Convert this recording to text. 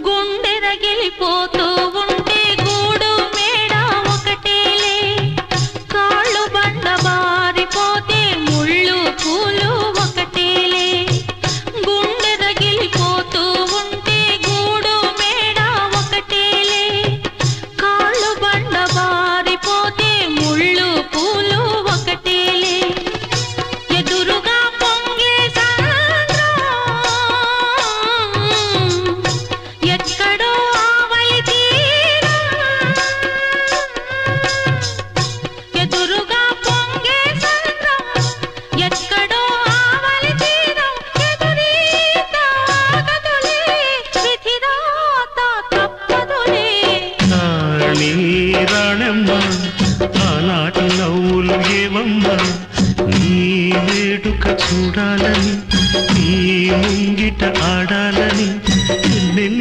గుండె రగిలిపోతూ ఉంటే గూడు మేడ ఒకటేలే కాళ్ళు బండ బారిపోతే ముళ్ళు పూలు ఒకటేలే గుండె రగిలిపోతూ ఉంటే గూడు మేడ ఒకటేలే కాళ్ళు బండ బారిపోతే ముళ్ళు పూలు ఒకటేలే ఎదురుగా పొంగే సంద్రం ఎక్కడో ఆవలి తీరం ఎదురుగా పొంగే సంద్రం ఎక్కడో ఆవలి తీరం ఎదురీత ఆగదులే విధిరాత తప్పదులే రాణి రాణమ్మ ఆనాటి నవ్వులు ఏమమ్మా నీ వేడుక చూడాలని నీ ముంగిట ఆడాలని